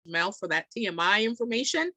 mail for that TMI information,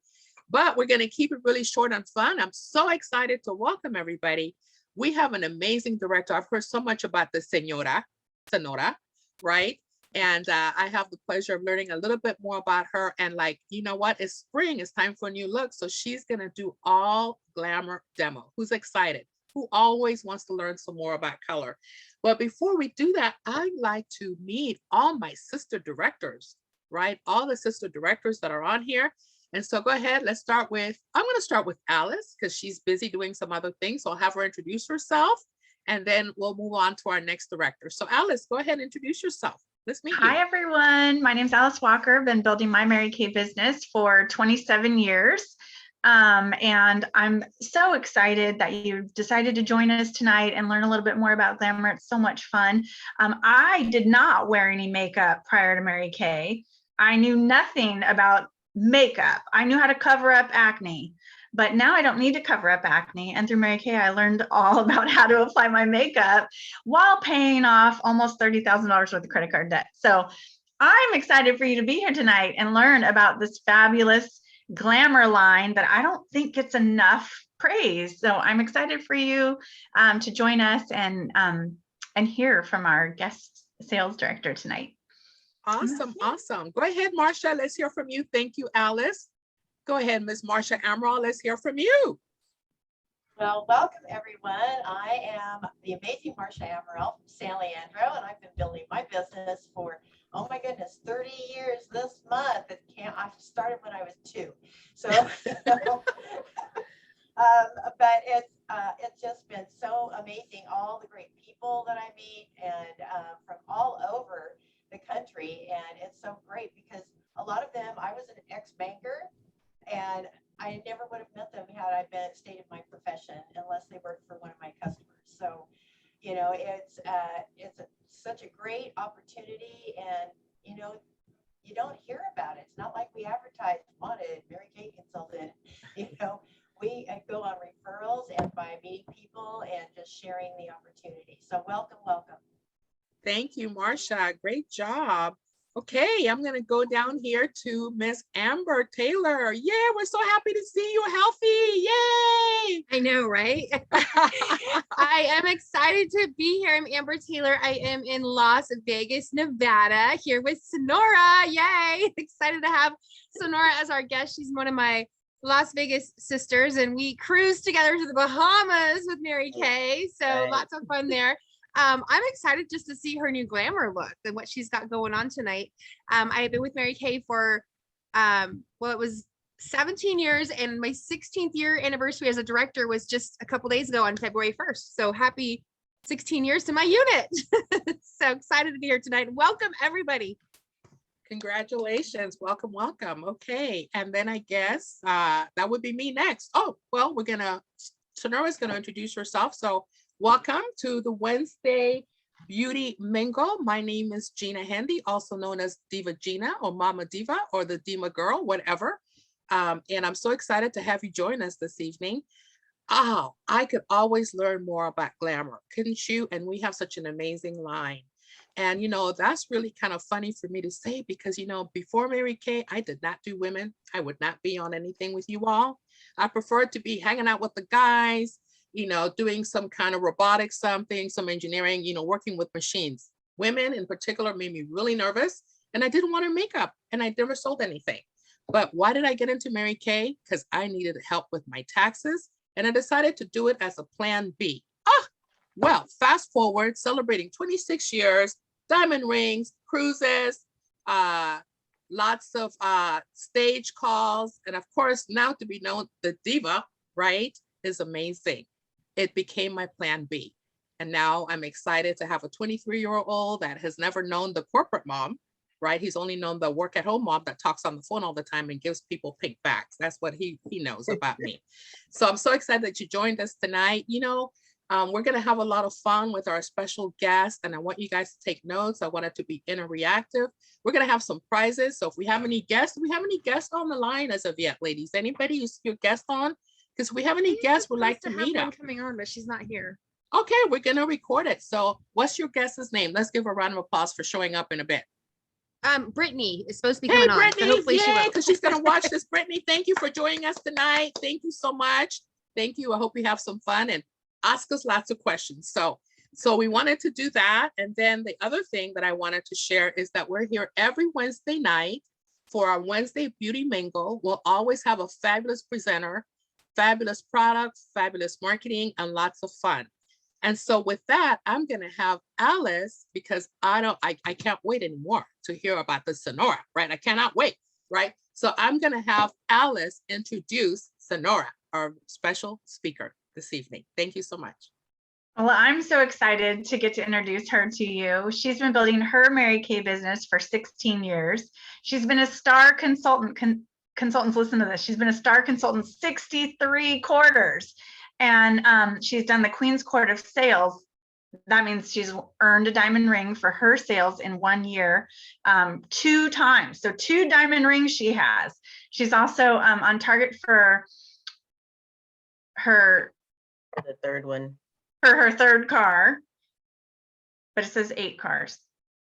but we're going to keep it really short and fun. I'm so excited to welcome everybody. We have an amazing director. I've heard so much about the Sonora, right? And I have the pleasure of learning a little bit more about her. And like, you know what? It's spring. It's time for a new look. So she's going to do all glamour demo. Who's excited? Who always wants to learn some more about color? But before we do that, I'd like to meet all my sister directors, right? All the sister directors that are on here. And so go ahead, let's start with, I'm going to start with Alice because she's busy doing some other things. So I'll have her introduce herself and then we'll move on to our next director. So Alice, go ahead and introduce yourself. Let's meet you. Hi, everyone. My name is Alice Walker. I've been building my Mary Kay business for 27 years. And I'm so excited that you decided to join us tonight and learn a little bit more about glamour. It's so much fun. I did not wear any makeup prior to Mary Kay. I knew nothing about makeup. I knew how to cover up acne, but now I don't need to cover up acne. And through Mary Kay, I learned all about how to apply my makeup while paying off almost $30,000 worth of credit card debt. So I'm excited for you to be here tonight and learn about this fabulous glamour line that I don't think gets enough praise. So I'm excited for you to join us and hear from our guest sales director tonight. Awesome, awesome. Go ahead, Marsha. Let's hear from you. Thank you, Alice. Go ahead, Ms. Marsha Amaral. Let's hear from you. Well, welcome, everyone. I am the amazing Marsha Amaral from San Leandro, and I've been building my business for, oh my goodness, 30 years this month. I started when I was 2. So, but it's just been so amazing, all the great people that I meet and from all over the country. And it's so great because a lot of them, I was an ex-banker and I never would have met them had I stayed in my profession unless they worked for one of my customers. So, you know, it's such a great opportunity, and you know, you don't hear about it. It's not like we advertise wanted Mary Kay consultant. You know, we go on referrals and by meeting people and just sharing the opportunity. So welcome, welcome. Thank you, Marsha. Great job. Okay, I'm going to go down here to Miss Amber Taylor. Yeah, we're so happy to see you healthy. Yay! I know, right? I am excited to be here. I'm Amber Taylor. I am in Las Vegas, Nevada, here with Sonora. Yay! Excited to have Sonora as our guest. She's one of my Las Vegas sisters, and we cruised together to the Bahamas with Mary Kay. So lots of fun there. I'm excited just to see her new glamour look and what she's got going on tonight. I've been with Mary Kay for, well, it was 17 years, and my 16th year anniversary as a director was just a couple days ago on February 1st. So happy 16 years to my unit. So excited to be here tonight. Welcome, everybody. Congratulations. Welcome, welcome. Okay. And then I guess that would be me next. Oh, well, Sonora's going to introduce herself. So welcome to the Wednesday Beauty Mingle. My name is Gina Handy, also known as Diva Gina or Mama Diva or the Dima Girl, whatever. And I'm so excited to have you join us this evening. Oh, I could always learn more about glamour, couldn't you? And we have such an amazing line. And, you know, that's really kind of funny for me to say because, you know, before Mary Kay, I did not do women. I would not be on anything with you all. I preferred to be hanging out with the guys, you know, doing some kind of robotics, something, some engineering, you know, working with machines. Women in particular made me really nervous, and I didn't want her makeup, and I never sold anything. But why did I get into Mary Kay? Because I needed help with my taxes, and I decided to do it as a plan B. Well, fast forward, celebrating 26 years, diamond rings, cruises, lots of stage calls, and of course, now to be known, the diva, right, is amazing. It became my plan B. And now I'm excited to have a 23-year-old that has never known the corporate mom, right? He's only known the work at home mom that talks on the phone all the time and gives people pink bags. That's what he knows about me. So I'm so excited that you joined us tonight. You know, we're going to have a lot of fun with our special guest, and I want you guys to take notes. I want it to be interactive. We're going to have some prizes. So if we have any guests, do we have any guests on the line as of yet, ladies? Anybody who's your guest on? Because we have any guests would like to meet up. Coming on, but she's not here. Okay, we're going to record it. So what's your guest's name? Let's give a round of applause for showing up in a bit. Brittany is supposed to be Hey, coming on, so Brittany, hopefully she yay, will. because she's going to watch this. Brittany, thank you for joining us tonight. Thank you so much. Thank you. I hope you have some fun and ask us lots of questions. So we wanted to do that. And then the other thing that I wanted to share is that we're here every Wednesday night for our Wednesday Beauty Mingle. We'll always have a fabulous presenter, fabulous products, fabulous marketing, and lots of fun. And so with that, I'm going to have Alice, because I can't wait anymore to hear about the Sonora, right? I cannot wait, right? So I'm going to have Alice introduce Sonora, our special speaker this evening. Thank you so much. Well, I'm so excited to get to introduce her to you. She's been building her Mary Kay business for 16 years. She's been a star consultant. Consultants, listen to this. She's been a star consultant 63 quarters. And she's done the Queen's Court of Sales. That means she's earned a diamond ring for her sales in 1 year, 2 times. So 2 diamond rings she has. She's also on target for the third one. For her 3rd car, but it says 8 cars.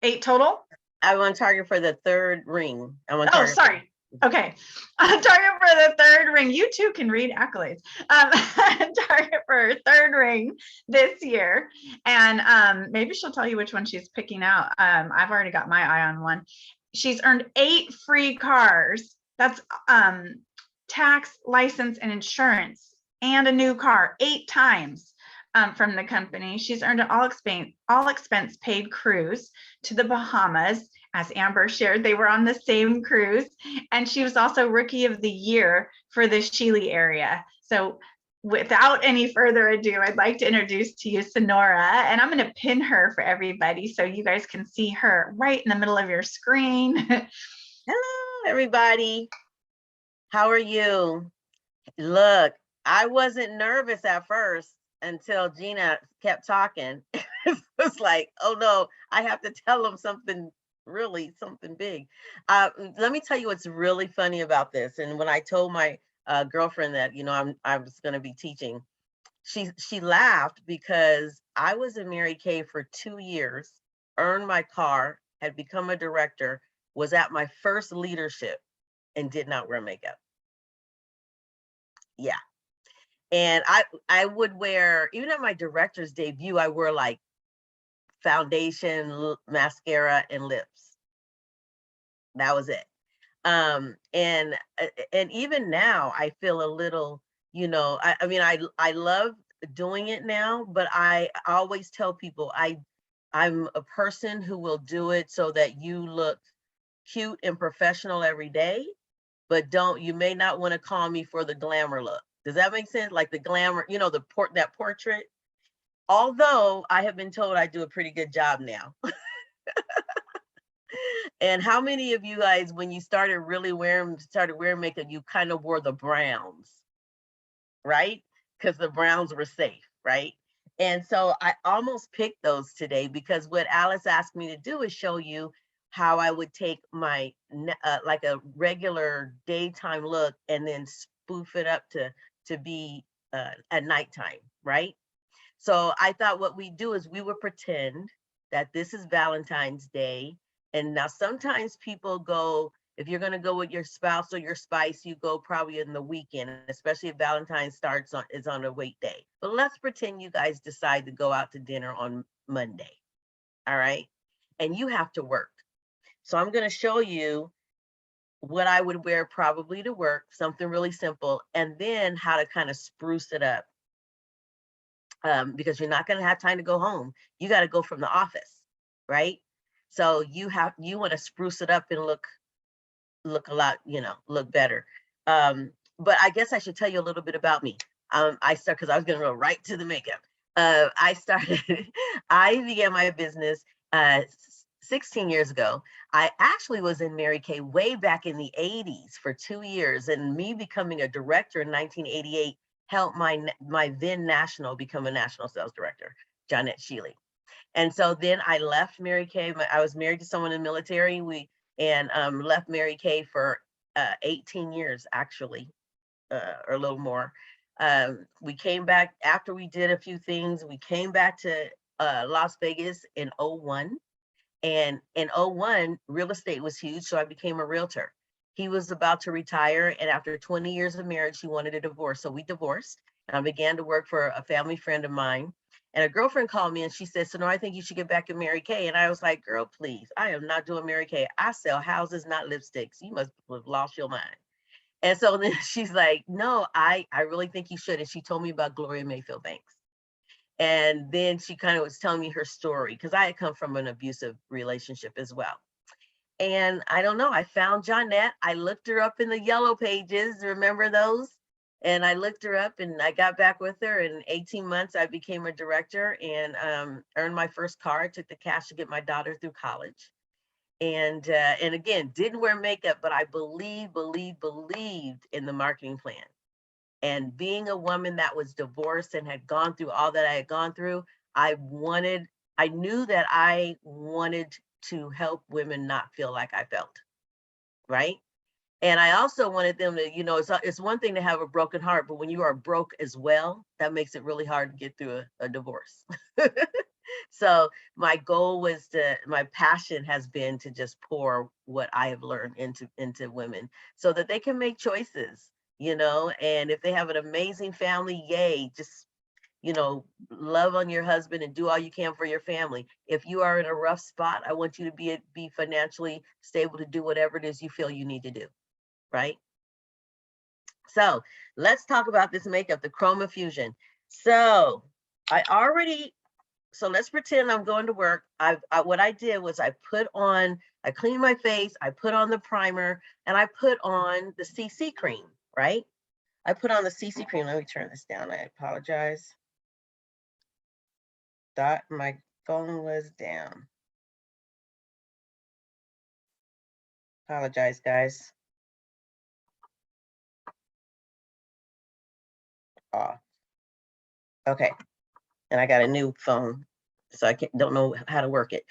8 total? I'm on target for the 3rd ring. I'm on Oh, target. sorry. Okay. On target for the 3rd ring. You too can read accolades. Target for her 3rd ring this year. And maybe she'll tell you which one she's picking out. I've already got my eye on one. She's earned 8 free cars. That's tax, license, and insurance, and a new car 8 times. From the company. She's earned an all expense paid cruise to the Bahamas. As Amber shared, they were on the same cruise. And she was also Rookie of the Year for the Sheely area. So without any further ado, I'd like to introduce to you Sonora, and I'm going to pin her for everybody so you guys can see her right in the middle of your screen. Hello, everybody. How are you? Look, I wasn't nervous at first until Gina kept talking. It was like, oh no, I have to tell them something big. Let me tell you what's really funny about this. And when I told my girlfriend that, I was going to be teaching, she laughed because I was in Mary Kay for 2 years, earned my car, had become a director, was at my first leadership, and did not wear makeup. Yeah. And I would wear, even at my director's debut, I wore like foundation, mascara, and lips. That was it. And even now I feel a little, I mean, I love doing it now, but I always tell people I'm a person who will do it so that you look cute and professional every day, but you may not want to call me for the glamour look. Does that make sense? Like the glamour, that portrait. Although I have been told I do a pretty good job now. And how many of you guys, when you started wearing makeup, you kind of wore the browns, right? Because the browns were safe, right? And so I almost picked those today because what Alice asked me to do is show you how I would take my like a regular daytime look and then spoof it up to be at nighttime, right? So I thought what we do is we would pretend that this is Valentine's Day. And now sometimes people go, if you're going to go with your spouse or your spice, you go probably in the weekend, especially if Valentine's is on a wait day. But let's pretend you guys decide to go out to dinner on Monday. All right. And you have to work. So I'm going to show you what I would wear probably to work, something really simple, and then how to kind of spruce it up. Because you're not going to have time to go home. You got to go from the office, right? So you want to spruce it up and look a lot, look better. But I guess I should tell you a little bit about me. Because I was going to go right to the makeup. I began my business 16 years ago. I actually was in Mary Kay way back in the 80s for 2 years, and me becoming a director in 1988 helped my then national become a national sales director, Johnette Sheely. And so then I left Mary Kay. I was married to someone in the military. Left Mary Kay for 18 years, actually, or a little more. We came back after we did a few things. We came back to Las Vegas in 2001. And in '01, real estate was huge, so I became a realtor. He was about to retire, and after 20 years of marriage, he wanted a divorce. So we divorced, and I began to work for a family friend of mine. And a girlfriend called me and she said, "Sonora, I think you should get back in Mary Kay." And I was like, "Girl, please, I am not doing Mary Kay. I sell houses, not lipsticks. You must have lost your mind." And so then she's like, "No, I really think you should." And she told me about Gloria Mayfield Banks. And then she kind of was telling me her story, because I had come from an abusive relationship as well. And I don't know, I found Johnette. I looked her up in the yellow pages. Remember those? And I looked her up and I got back with her. In 18 months, I became a director and earned my first car. I took the cash to get my daughter through college. And again, didn't wear makeup, but I believed in the marketing plan. And being a woman that was divorced and had gone through all that I had gone through, I knew that I wanted to help women not feel like I felt, right? And I also wanted them to, it's one thing to have a broken heart, but when you are broke as well, that makes it really hard to get through a divorce. So my passion has been to just pour what I have learned into women so that they can make choices, and if they have an amazing family, yay, just, love on your husband and do all you can for your family. If you are in a rough spot, I want you to be financially stable to do whatever it is you feel you need to do, right? So let's talk about this makeup, the Chroma Fusion. So let's pretend I'm going to work. What I did was I cleaned my face, I put on the primer, and I put on the CC cream, right? I put on the CC cream. Let me turn this down. I apologize. My phone was down. Apologize, guys. Off. Okay. And I got a new phone, so I don't know how to work it.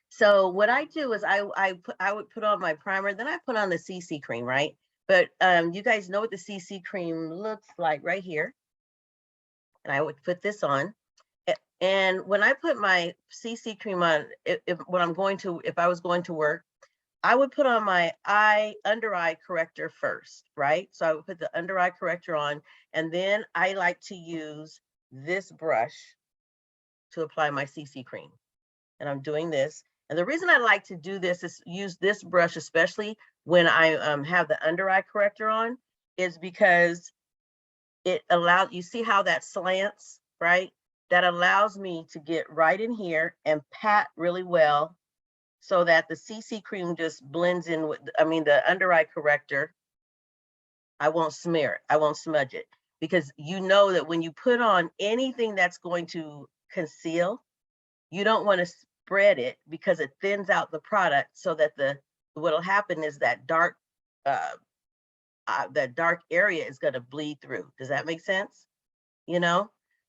So what I do is I would put on my primer, then I put on the CC cream, right? But you guys know what the CC cream looks like right here. And I would put this on. And when I put my CC cream on, if I was going to work, I would put on my under eye corrector first, right? So I would put the under eye corrector on, and then I like to use this brush to apply my CC cream. And I'm doing this. And the reason I like to do this is use this brush, especially when I have the under eye corrector on, is because it allows, you see how that slants, right? That allows me to get right in here and pat really well so that the CC cream just blends in with, the under eye corrector. I won't smear it, I won't smudge it, because you know that when you put on anything that's going to conceal, you don't want to spread it because it thins out the product, so that what'll happen is that dark area is going to bleed through. Does that make sense?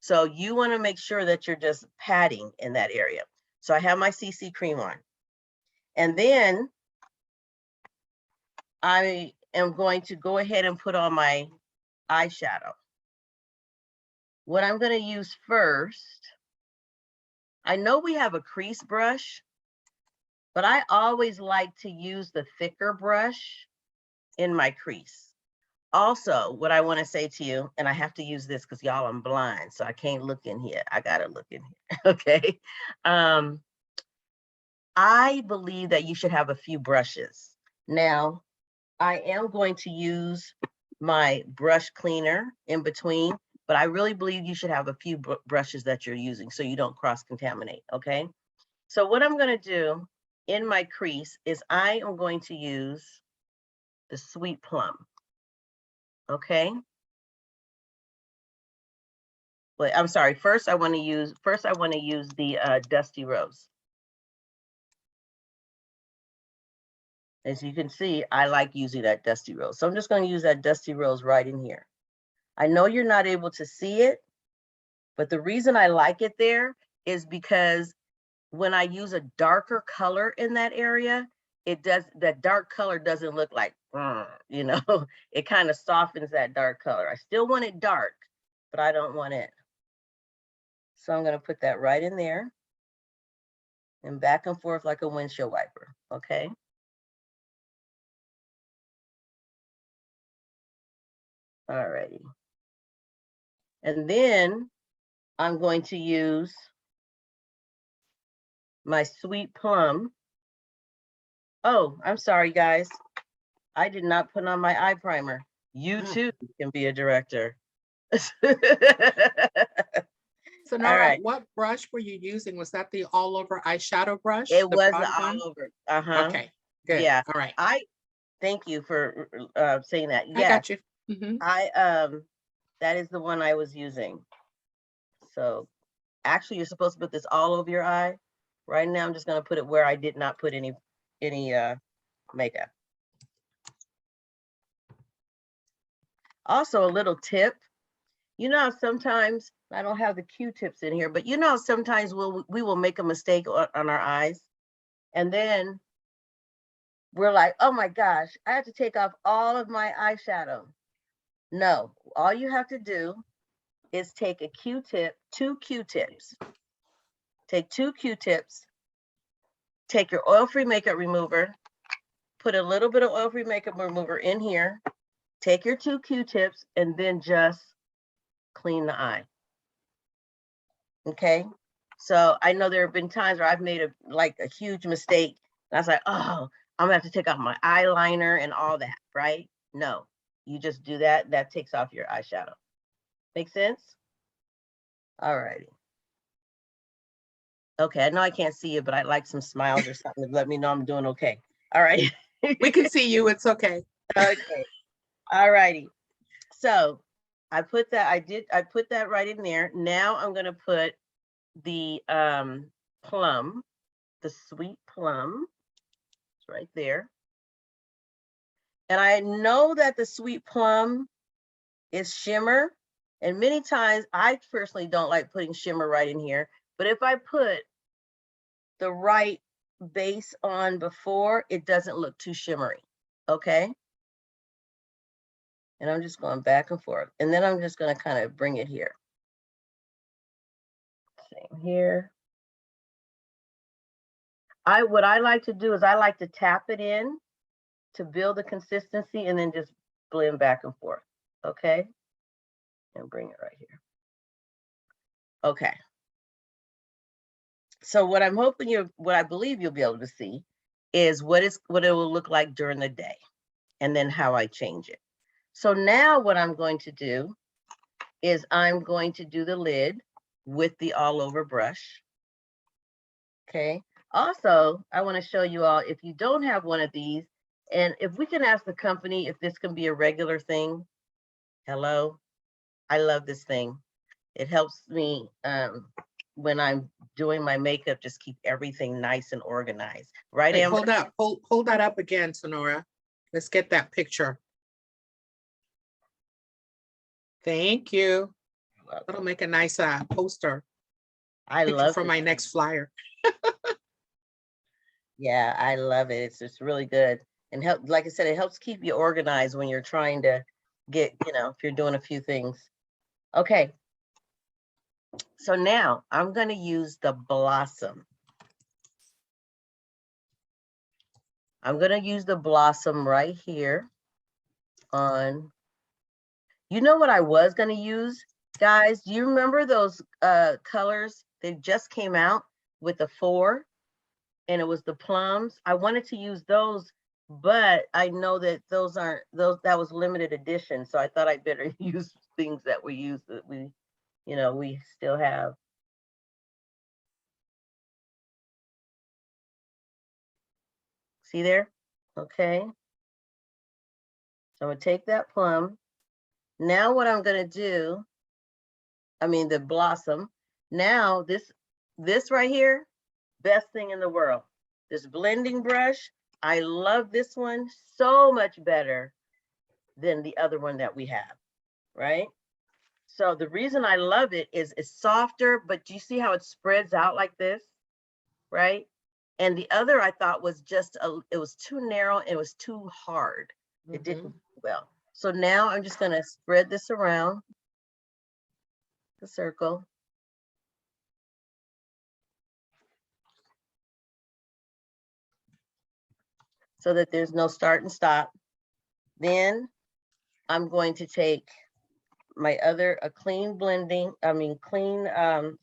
So you want to make sure that you're just patting in that area. So I have my CC cream on. And then I am going to go ahead and put on my eyeshadow. What I'm going to use first, I know we have a crease brush, but I always like to use the thicker brush in my crease. Also, what I want to say to you, and I have to use this because y'all, I'm blind, so I can't look in here. I got to look in here, okay? I believe that you should have a few brushes. Now, I am going to use my brush cleaner in between, but I really believe you should have a few brushes that you're using so you don't cross-contaminate, okay? So what I'm going to do in my crease is I am going to use the Sweet Plum. Okay. Wait, I'm sorry. First, I want to use the Dusty Rose. As you can see, I like using that Dusty Rose. So I'm just going to use that Dusty Rose right in here. I know you're not able to see it, but the reason I like it there is because when I use a darker color in that area, that dark color doesn't look like, it kind of softens that dark color. I still want it dark, but I don't want it. So I'm going to put that right in there. and back and forth like a windshield wiper, okay? Alrighty. And then I'm going to use my Sweet Plum. Oh, I'm sorry, guys. I did not put on my eye primer. You too can be a director. Sonora, right. what brush were you using? Was that the all over eyeshadow brush? It the was broad one? all over. Uh-huh. Okay, good. Yeah. All right. Thank you for saying that. I Yes, got you. Mhm. that is the one I was using. So actually you're supposed to put this all over your eye. Right now I'm just gonna put it where I did not put any makeup. Also, a little tip. You know, sometimes I don't have the Q-tips in here, but you know, sometimes we will make a mistake on our eyes, and then we're like, oh my gosh, I have to take off all of my eyeshadow. No, all you have to do is take a Q-tip, 2 Q-tips. Take 2 Q-tips, take your oil-free makeup remover, put a little bit of oil-free makeup remover in here, take your 2 Q-tips, and then just clean the eye. Okay? So I know there have been times where I've made a huge mistake. And I was like, oh, I'm gonna have to take off my eyeliner and all that, right? No, you just do that. That takes off your eyeshadow. Make sense? All righty. Okay, I know I can't see you, but I'd like some smiles or something to let me know I'm doing okay. All right. We can see you. It's okay. Okay. All righty. So I put that right in there. Now I'm gonna put the plum, the Sweet Plum. It's right there. And I know that the Sweet Plum is shimmer. And many times I personally don't like putting shimmer right in here. But if I put the right base on before, it doesn't look too shimmery. Okay. And I'm just going back and forth. And then I'm just going to kind of bring it here. Same here. What I like to do is I like to tap it in to build the consistency and then just blend back and forth. Okay. And bring it right here. Okay. So what I'm hoping what I believe you'll be able to see is what it will look like during the day and then how I change it. So now what I'm going to do is I'm going to do the lid with the all over brush. Okay. Also, I want to show you all, if you don't have one of these, and if we can ask the company if this can be a regular thing. Hello, I love this thing. It helps me when I'm doing my makeup, just keep everything nice and organized. Right, Wait, Amber? hold up. Hold that up again, Sonora. Let's get that picture. Thank you. That'll make a nice poster. I Picture love for this my thing. next flyer. Yeah, I love it. It's just really good. And like I said, it helps keep you organized when you're trying to get, if you're doing a few things. Okay. So now I'm going to use the Blossom. I'm going to use the Blossom right here on, what I was going to use, guys? Do you remember those colors? They just came out with the 4 and it was the plums. I wanted to use those, but I know that that was limited edition. So I thought I'd better use things that we use that we still have. See there? Okay. So I'm gonna take that plum. Now what I'm gonna do, the Blossom. Now this right here, best thing in the world. This blending brush, I love this one so much better than the other one that we have, right? So the reason I love it is it's softer, but do you see how it spreads out like this, right? And the other I thought was it was too narrow, and it was too hard. It didn't do well. So now I'm just gonna spread this around the circle. so that there's no start and stop. Then I'm going to take my a clean clean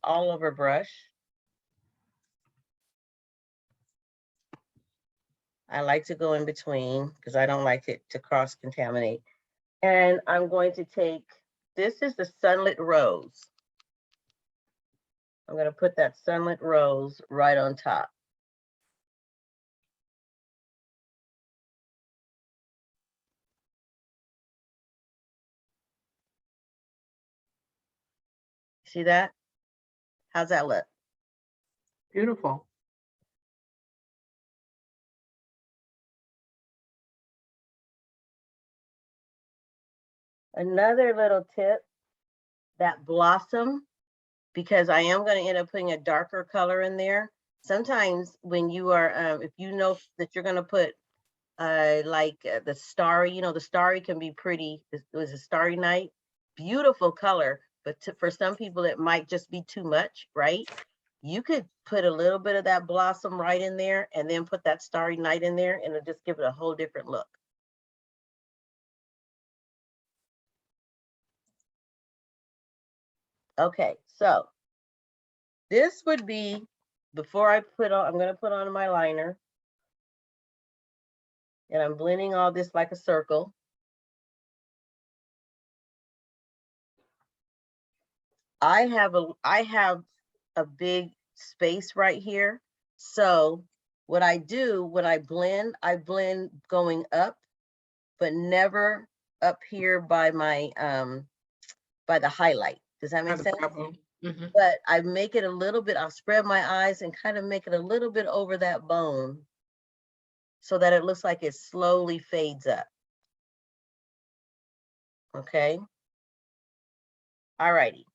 all over brush. I like to go in between because I don't like it to cross contaminate. And I'm going to take, this is the Sunlit Rose. I'm going to put that Sunlit Rose right on top. See that? How's that look? Beautiful. Another little tip, that blossom, because I am going to end up putting a darker color in there. Sometimes when you are, if you know that you're going to put the starry, you know, the starry can be pretty. It was a starry night, beautiful color, but for some people it might just be too much, right? You could put a little bit of that blossom right in there and then put that starry night in there and it'll just give it a whole different look. Okay, so this would be, before I put on, I'm going to put on my liner. And I'm blending all this like a circle. I have a big space right here. So what I do when I blend going up, but never up here by my by the highlight. Does that make sense? Mm-hmm. But I make it a little bit, I'll spread my eyes and kind of make it a little bit over that bone so that it looks like it slowly fades up. Okay. All righty.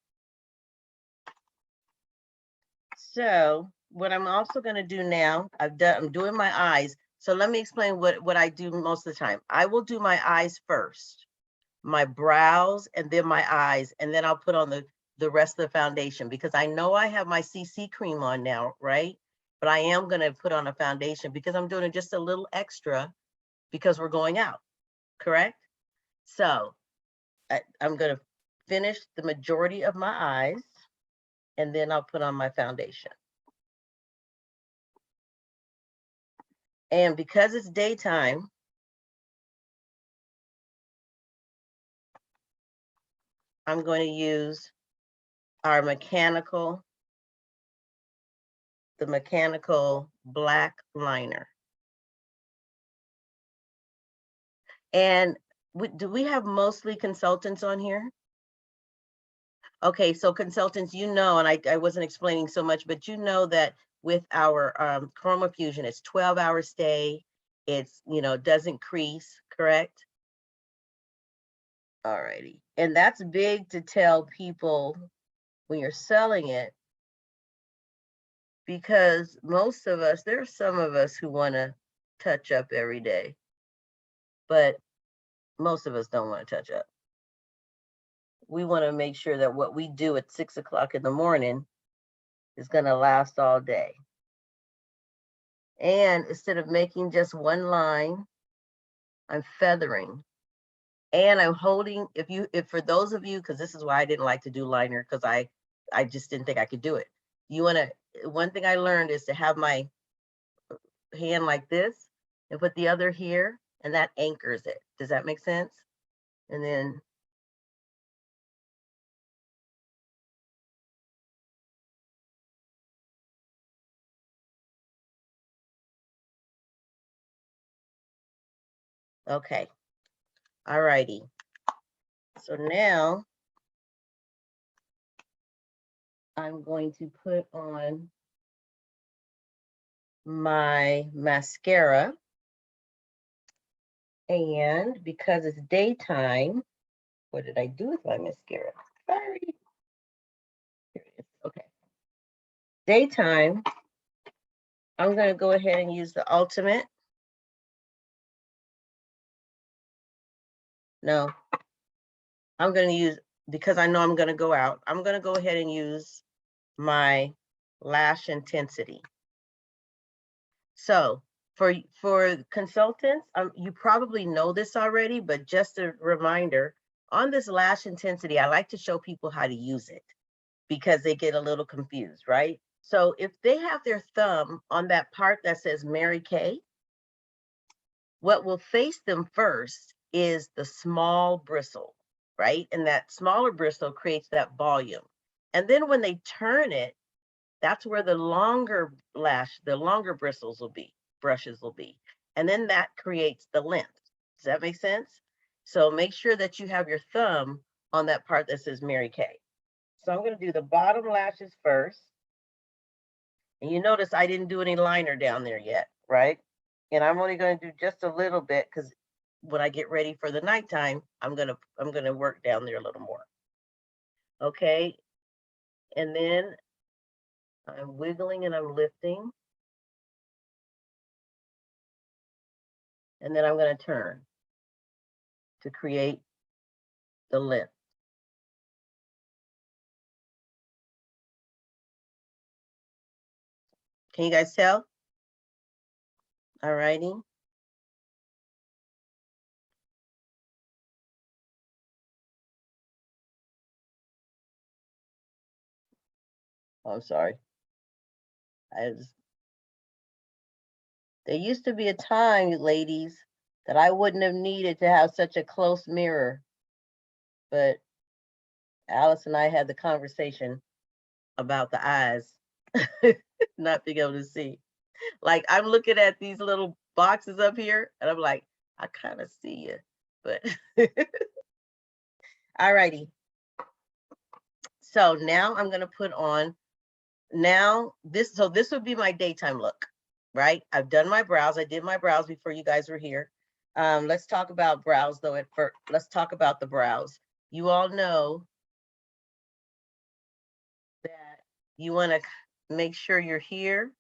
So what I'm also going to do now, I'm doing my eyes. So let me explain what I do most of the time. I will do my eyes first, my brows, and then my eyes, and then I'll put on the rest of the foundation because I know I have my CC cream on now, right? But I am going to put on a foundation because I'm doing just a little extra because we're going out, correct? So I'm going to finish the majority of my eyes, and then I'll put on my foundation. And because it's daytime, I'm going to use our the mechanical black liner. And do we have mostly consultants on here? Okay, so consultants, you know, and I wasn't explaining so much, but you know that with our Chroma Fusion, it's 12-hour stay. It's, you know, doesn't crease, correct? All righty. And that's big to tell people when you're selling it, because most of us, there's some of us who want to touch up every day, but most of us don't want to touch up. We want to make sure that what we do at 6 o'clock in the morning is going to last all day. And instead of making just one line, I'm feathering. And I'm holding, if for those of you, because this is why I didn't like to do liner, because I just didn't think I could do it. One thing I learned is to have my hand like this and put the other here, and that anchors it. Does that make sense? And then okay. All righty. So now I'm going to put on my mascara. And because it's daytime, what did I do with my mascara? Sorry. Here it is. Okay. Daytime, I'm going to go ahead and use the Ultimate. No, I'm going to use, because I know I'm going to go out, I'm going to go ahead and use my Lash Intensity. So For consultants, you probably know this already, but just a reminder, on this lash intensity, I like to show people how to use it because they get a little confused, right? So if they have their thumb on that part that says Mary Kay, what will face them first is the small bristle, right? And that smaller bristle creates that volume. And then when they turn it, that's where the longer bristles will be, brushes will be. And then that creates the length. Does that make sense? So make sure that you have your thumb on that part that says Mary Kay. So I'm going to do the bottom lashes first. And you notice I didn't do any liner down there yet, right? And I'm only going to do just a little bit because when I get ready for the nighttime, I'm gonna work down there a little more. Okay. And then I'm wiggling and I'm lifting. And then I'm going to turn to create the lift. Can you guys tell? All righty. Oh, I'm sorry. There used to be a time, ladies, that I wouldn't have needed to have such a close mirror. But Alice and I had the conversation about the eyes not being able to see. Like I'm looking at these little boxes up here and I'm like, I kind of see you, but all righty. So now I'm going to put on this would be my daytime look, right? I've done my brows. I did my brows before you guys were here. Let's talk about brows though. Let's talk about the brows. You all know that you want to make sure you're here.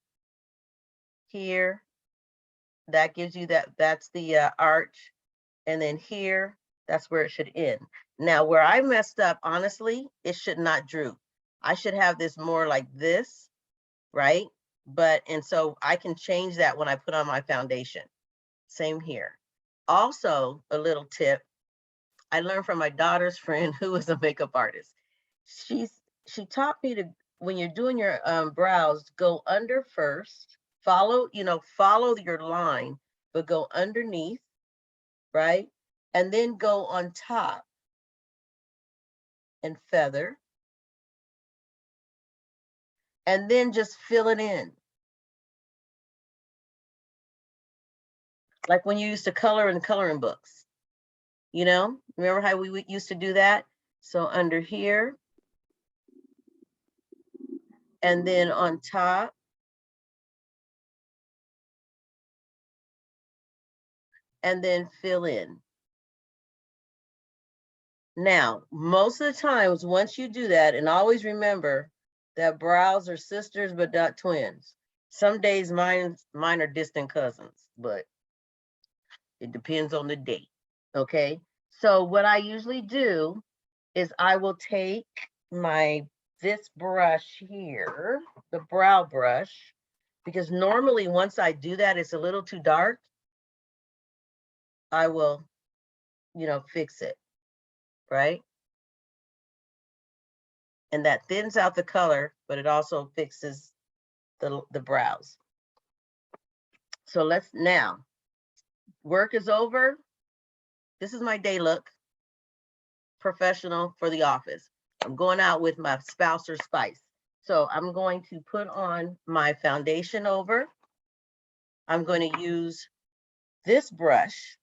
That gives you that's the arch. And then here, that's where it should end. Now, where I messed up, honestly, it should not droop. I should have this more like this, right? And so I can change that when I put on my foundation. Same here. Also, a little tip, I learned from my daughter's friend who is a makeup artist. She taught me to, when you're doing your brows, go under first, follow your line, but go underneath, right? And then go on top and feather. And then just fill it in. Like when you used to color in coloring books. You know, remember how we used to do that? So under here. And then on top. And then fill in. Now, most of the times, once you do that, and always remember that brows are sisters, but not twins. Some days mine are distant cousins, but it depends on the date, okay? So what I usually do is I will take this brush here, the brow brush, because normally once I do that, it's a little too dark. I will, fix it, right? And that thins out the color, but it also fixes the brows. So now, work is over. This is my day look, professional for the office. I'm going out with my spouse or spice. So I'm going to put on my foundation over. I'm going to use this brush,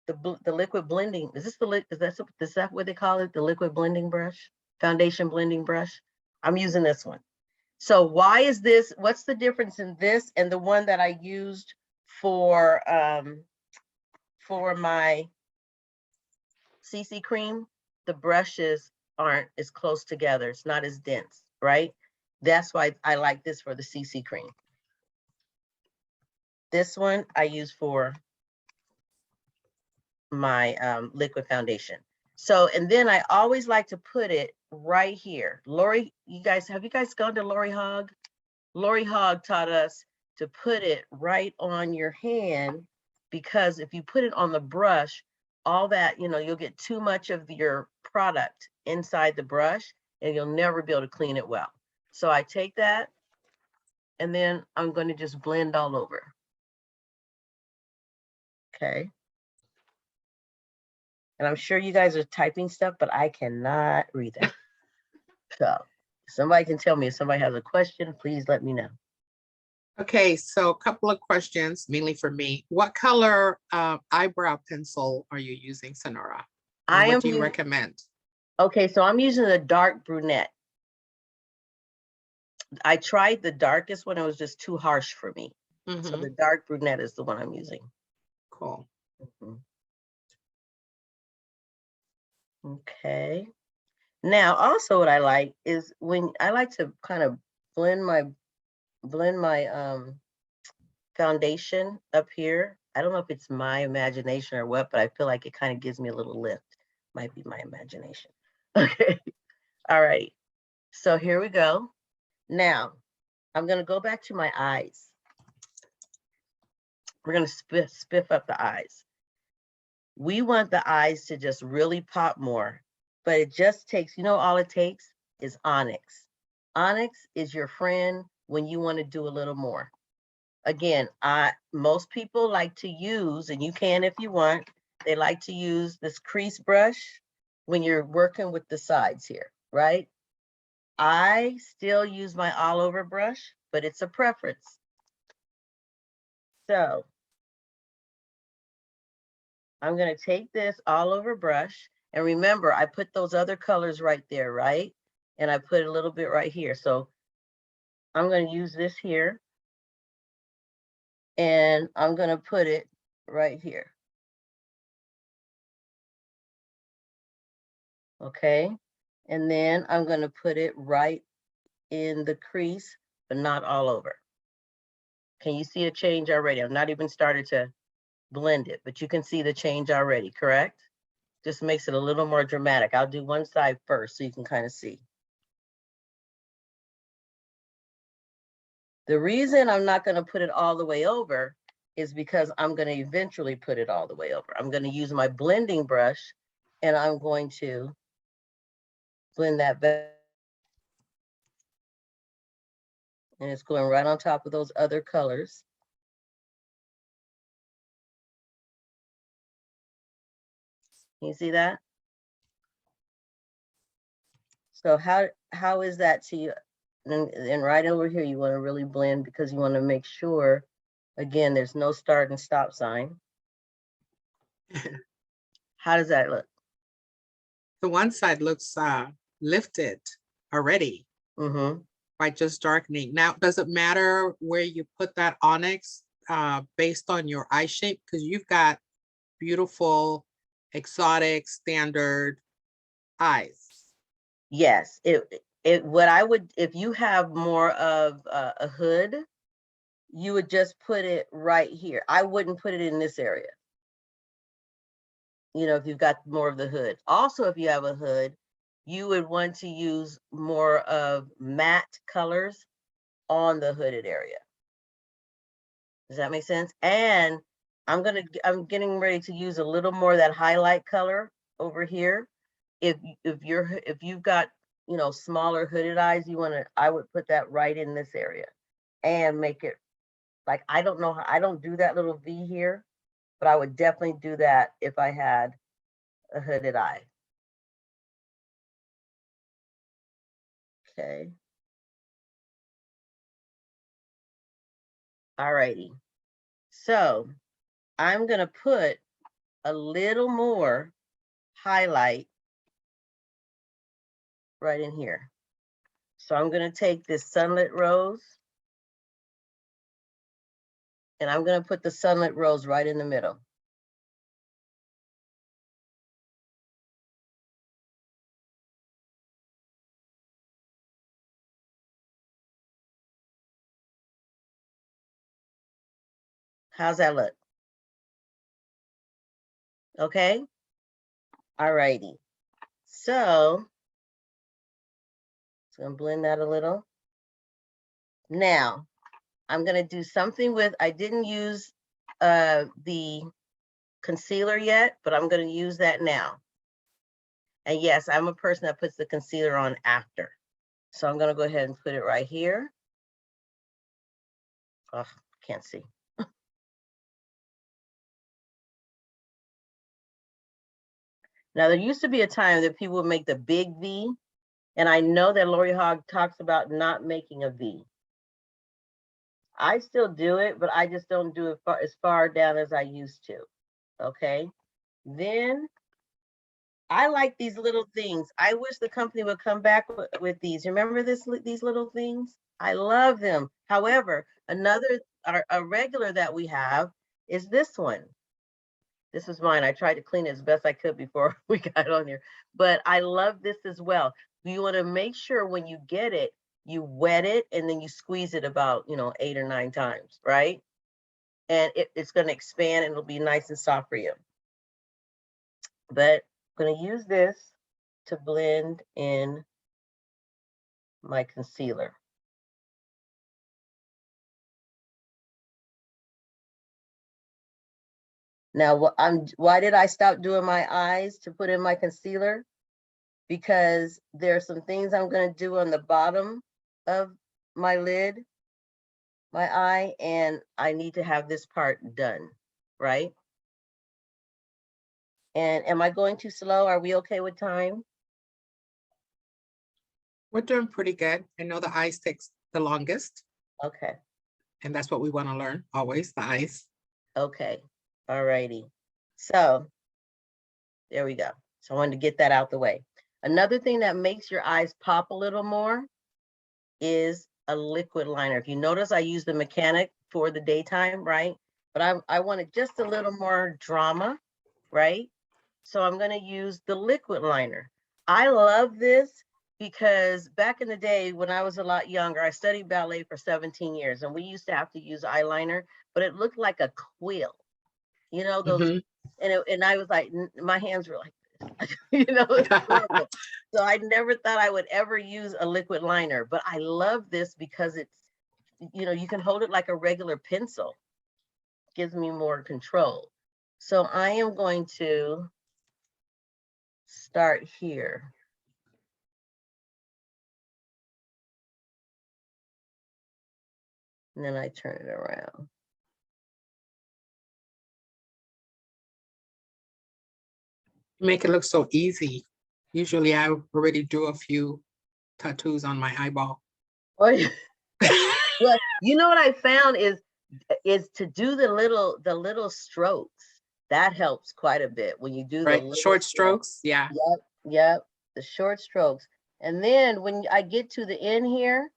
the liquid blending. Is that what they call it? The liquid blending brush, foundation blending brush. I'm using this one. So why is this? What's the difference in this and the one that I used for my CC cream? The brushes aren't as close together. It's not as dense, right? That's why I like this for the CC cream. This one I use for my liquid foundation. So, and then I always like to put it right here. Lori, have you guys gone to Lori Hogg? Lori Hogg taught us to put it right on your hand, because if you put it on the brush, all that, you know, you'll get too much of your product inside the brush and you'll never be able to clean it well. So I take that and then I'm going to just blend all over. Okay. And I'm sure you guys are typing stuff, but I cannot read that. So if somebody can tell me if somebody has a question, please let me know. Okay, so a couple of questions, mainly for me. What color eyebrow pencil are you using, Sonora? And what do you recommend? Okay, so I'm using a dark brunette. I tried the darkest one, it was just too harsh for me. So the dark brunette is the one I'm using. Cool. Okay. Now, also what I like is when I like to kind of blend my foundation up here. I don't know if it's my imagination or what, but I feel like it kind of gives me a little lift. Might be my imagination. Okay. All right. So here we go. Now, I'm going to go back to my eyes. We're going to spiff up the eyes. We want the eyes to just really pop more, but it just takes, you know, all it takes is Onyx. Onyx is your friend when you want to do a little more. Again, most people like to use, and you can if you want, they like to use this crease brush when you're working with the sides here, right? I still use my all over brush, but it's a preference. So I'm going to take this all over brush. And remember, I put those other colors right there, right? And I put a little bit right here. So I'm going to use this here. And I'm going to put it right here. Okay. And then I'm going to put it right in the crease, but not all over. Can you see a change already? I've not even started to blend it, but you can see the change already, correct? Just makes it a little more dramatic. I'll do one side first so you can kind of see. The reason I'm not going to put it all the way over is because I'm going to eventually put it all the way over. I'm going to use my blending brush and I'm going to blend that back. And it's going right on top of those other colors. Can you see that? So how is that to you? And right over here, you want to really blend because you want to make sure, again, there's no start and stop sign. How does that look? The one side looks lifted already by just darkening. Now, does it matter where you put that onyx based on your eye shape? Because you've got beautiful, exotic, standard eyes. Yes, what I would, if you have more of a hood, you would just put it right here. I wouldn't put it in this area. You know, if you've got more of the hood. Also, if you have a hood, you would want to use more of matte colors on the hooded area. Does that make sense? And I'm getting ready to use a little more of that highlight color over here. If you've got, you know, smaller hooded eyes, I would put that right in this area and make it like, I don't know how, I don't do that little V here, but I would definitely do that if I had a hooded eye. Okay. All righty. So I'm going to put a little more highlight right in here. So I'm going to take this Sunlit Rose and I'm going to put the Sunlit Rose right in the middle. How's that look? Okay. All righty. So I'm going to blend that a little. Now, I'm gonna do something with, I didn't use the concealer yet, but I'm gonna use that now. And yes, I'm a person that puts the concealer on after. So I'm gonna go ahead and put it right here. Oh, can't see. Now, there used to be a time that people would make the big V, and I know that Lori Hogg talks about not making a V. I still do it, but I just don't do it as far down as I used to, okay? Then, I like these little things. I wish the company would come back with these. Remember these little things? I love them. However, a regular that we have is this one. This is mine. I tried to clean it as best I could before we got on here, but I love this as well. You want to make sure when you get it, you wet it and then you squeeze it about, 8 or 9 times, right? And it's going to expand and it'll be nice and soft for you. But I'm going to use this to blend in my concealer. Now, why did I stop doing my eyes to put in my concealer? Because there are some things I'm going to do on the bottom of my lid, my eye, and I need to have this part done, right? And am I going too slow? Are we okay with time? We're doing pretty good. I know the eyes takes the longest, Okay, and that's what we want to learn always, the eyes. okay, all righty. So there we go. So I wanted to get that out the way. Another thing that makes your eyes pop a little more is a liquid liner. If you notice, I use the Mechanic for the daytime, right? But I wanted just a little more drama, right? So I'm going to use the liquid liner. I love this because back in the day when I was a lot younger, I studied ballet for 17 years and we used to have to use eyeliner, but it looked like a quill, those, and I was like, my hands were like, it's horrible. So I never thought I would ever use a liquid liner, but I love this because it's, you can hold it like a regular pencil. Gives me more control. So I am going to start here. And then I turn it around. Make it look so easy. Usually I already drew a few tattoos on my eyeball. Well, you know what I found is to do the little strokes. That helps quite a bit when you do the short strokes. Yeah. Yep, the short strokes. And then when I get to the end here,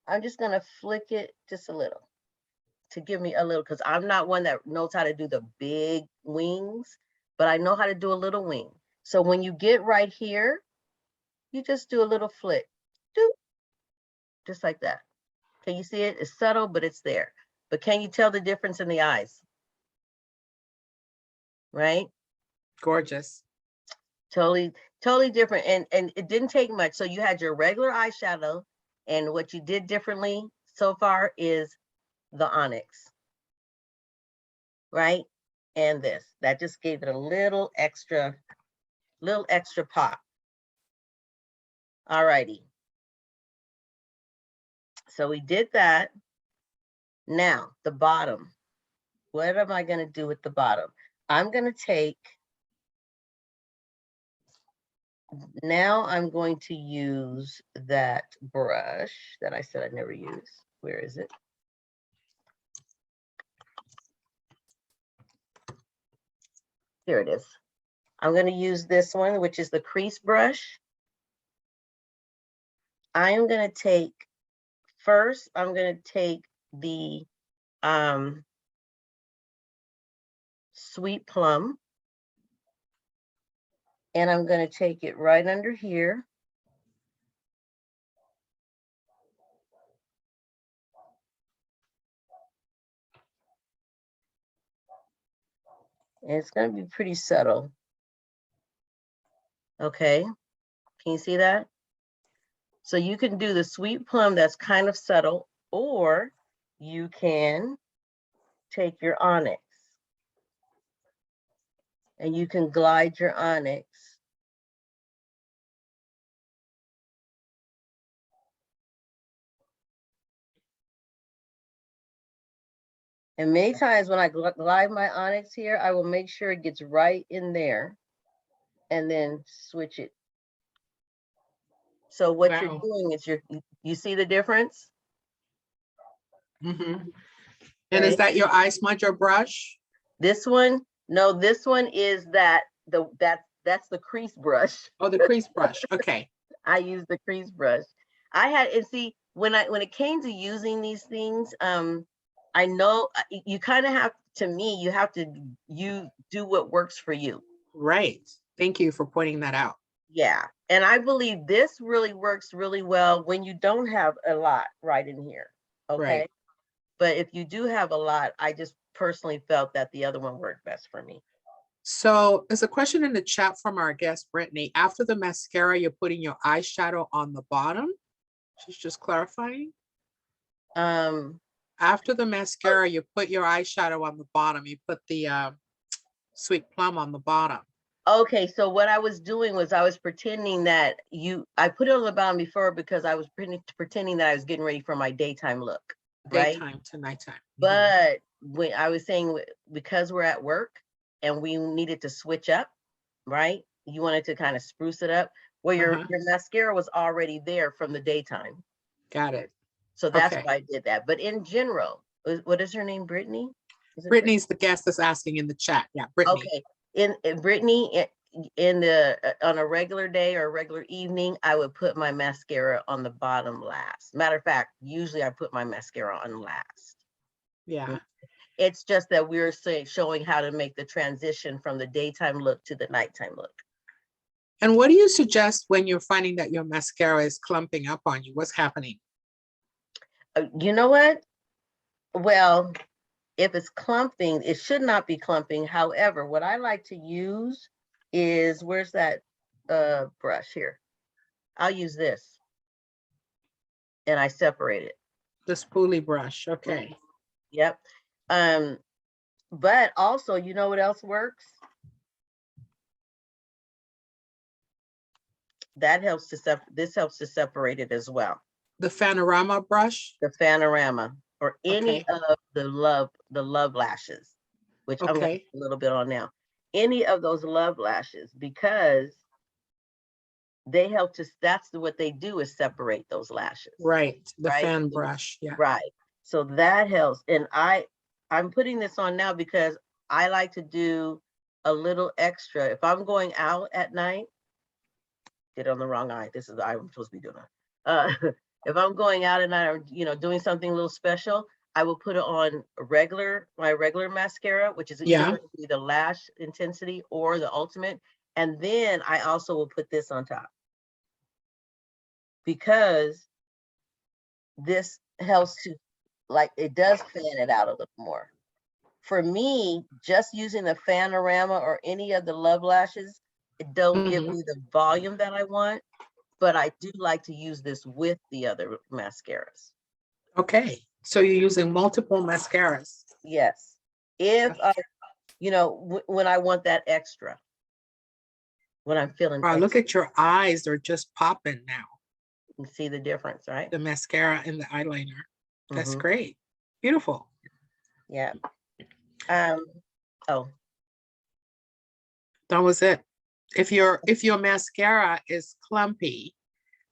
I'm just gonna flick it just a little to give me a little, because I'm not one that knows how to do the big wings, but I know how to do a little wing. So when you get right here, you just do a little flick, just like that. Can you see it? It's subtle, but it's there. But can you tell the difference in the eyes? Right? Gorgeous. Totally different. And it didn't take much. So you had your regular eyeshadow, and what you did differently so far is the onyx. Right? And this. That just gave it a little extra pop. All righty. So we did that. Now, the bottom. What am I going to do with the bottom? I'm going to take, now I'm going to use that brush that I said I never use. Where is it? Here it is. I'm going to use this one, which is the Crease Brush. I am going to take, first, I'm going to take the Sweet Plum, and I'm going to take it right under here. And it's going to be pretty subtle. Okay, can you see that? So you can do the Sweet Plum that's kind of subtle, or you can take your onyx and you can glide your onyx and many times when I glide my onyx here, I will make sure it gets right in there and then switch it. So what you're Wow. doing is you see the difference? Mm-hmm. And is Okay. that your eye smudger brush? This one, no, this one is that's the crease brush. Oh, the crease brush. Okay. I use the crease brush. And see, when it came to using these things, I know you kind of have, to me, you have to do what works for you. Right. Thank you for pointing that out. Yeah. And I believe this really works really well when you don't have a lot right in here. Okay. Right. But if you do have a lot, I just personally felt that the other one worked best for me. So there's a question in the chat from our guest, Brittany. After the mascara, you're putting your eyeshadow on the bottom. She's just clarifying. After the mascara, you put your eyeshadow on the bottom. You put the sweet plum on the bottom. Okay, so what I was doing was I was pretending that I put it on the bottom before because I was pretending that I was getting ready for my daytime look, right? Daytime to nighttime. But when I was saying, because we're at work and we needed to switch up, right? You wanted to kind of spruce it up. Well, your mascara was already there from the daytime. Got it. So that's why I did that. But in general, what is her name? Brittany? Brittany's the guest that's asking in the chat. Yeah, Brittany. Okay. In Brittany, on a regular day or a regular evening, I would put my mascara on the bottom last. Matter of fact, usually I put my mascara on last. Yeah. It's just that we're showing how to make the transition from the daytime look to the nighttime look. And what do you suggest when you're finding that your mascara is clumping up on you? What's happening? You know what? Well, if it's clumping, it should not be clumping. However, what I like to use is, where's that brush here? I'll use this. And I separate it. The spoolie brush. Okay. Yep. But also, you know what else works? That helps to this helps to separate it as well. The Panorama brush? The Panorama, or any of the love lashes, which I'm going to put a little bit on now. Any of those love lashes, because they help to, that's what they do, is separate those lashes. Right. The right? fan brush. Yeah. Right. So that helps. And I'm putting this on now because I like to do a little extra. If I'm going out at night, get on the wrong eye. This is the eye I'm supposed to be doing. If I'm going out at night or, doing something a little special, I will put it on my regular mascara, which is either the Lash Intensity or the Ultimate. And then I also will put this on top, because this helps to, it does fan it out a little more. For me, just using the Panorama or any of the love lashes, it don't give me the volume that I want, but I do like to use this with the other mascaras. Okay. So you're using multiple mascaras. Yes. If when I want that extra, when I'm feeling wow, look at your eyes, they're just popping now. You can see the difference, right? The mascara and the eyeliner. That's great. Beautiful. Yeah. That was it. If your mascara is clumpy,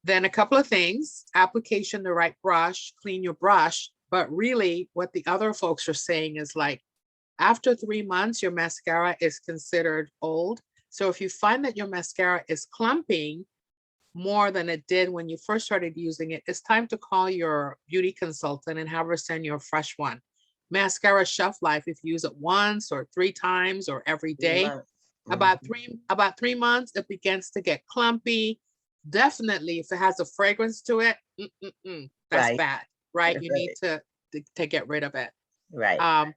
then a couple of things: application the right brush, clean your brush. But really what the other folks are saying is, after 3 months, your mascara is considered old. So if you find that your mascara is clumping more than it did when you first started using it, it's time to call your beauty consultant and have her send you a fresh one. Mascara shelf life, if you use it once or 3 times or every day, about 3 months, it begins to get clumpy. Definitely, if it has a fragrance to it, that's bad, right? You need to get rid of it. Right.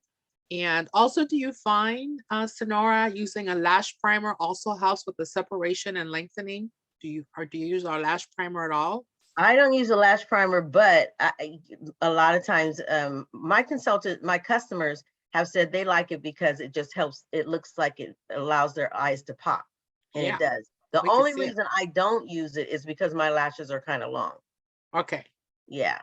And also, do you find, Sonora, using a lash primer also helps with the separation and lengthening? Do you use our lash primer at all? I don't use a lash primer, but a lot of times my customers have said they like it because it just helps. It looks like it allows their eyes to pop, and Yeah, it does. The we can only see it. reason I don't use it is because my lashes are kind of long. Okay. Yeah.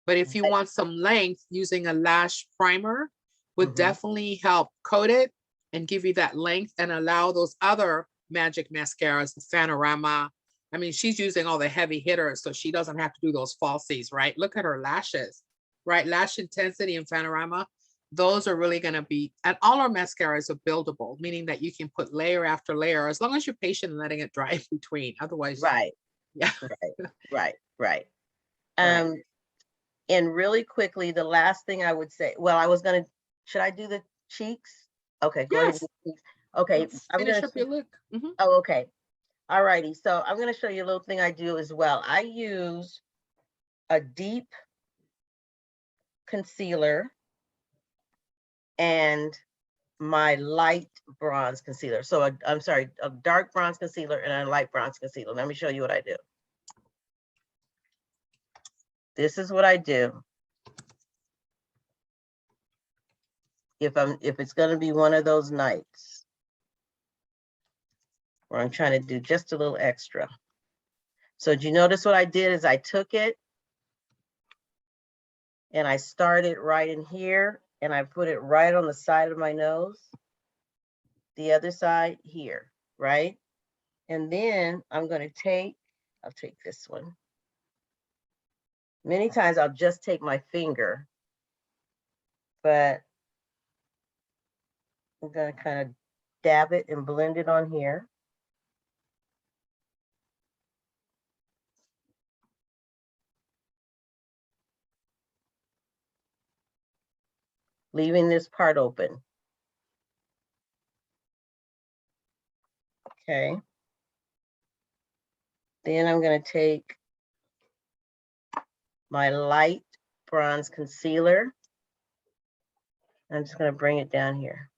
But if you want some length, using a lash primer would Mhm. definitely help coat it and give you that length and allow those other magic mascaras, the Panorama. I mean, she's using all the heavy hitters, so she doesn't have to do those falsies, right? Look at her lashes, right? Lash Intensity and Panorama, those are really going to be, and all our mascaras are buildable, meaning that you can put layer after layer as long as you're patient and letting it dry in between. Otherwise, Right. yeah. Right. Right. And really quickly, the last thing I would say, well, should I do the cheeks? Okay, go ahead. Yes. And do the cheeks. Okay, Let's I'm finish gonna. up your look. Mhm. Oh, okay. All righty. So I'm gonna show you a little thing I do as well. I use a deep concealer and my light bronze concealer. So I'm sorry, a dark bronze concealer and a light bronze concealer. Let me show you what I do. This is what I do. If it's gonna be one of those nights where I'm trying to do just a little extra. So did you notice what I did is I took it and I started right in here and I put it right on the side of my nose. The other side here, right? And then I'll take this one. Many times I'll just take my finger, but I'm gonna kind of dab it and blend it on here. Leaving this part open. Okay. Then I'm gonna take my light bronze concealer. I'm just gonna bring it down here.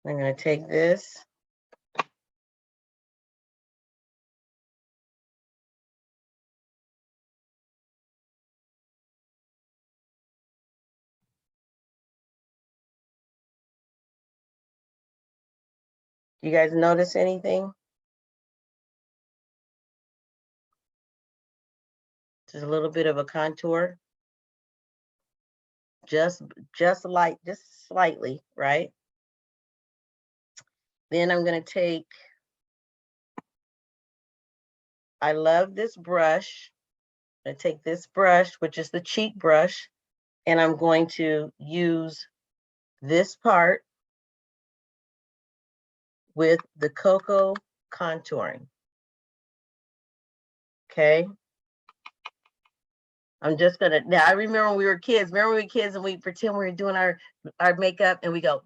I'm gonna take this. You guys notice anything? Just a little bit of a contour. Just slightly, right? Then I'm gonna take, I love this brush. I'm gonna take this brush, which is the cheek brush, and I'm going to use this part with the cocoa contouring. Okay. I'm just gonna, now I remember when we were kids, and we pretend we were doing our makeup and we go,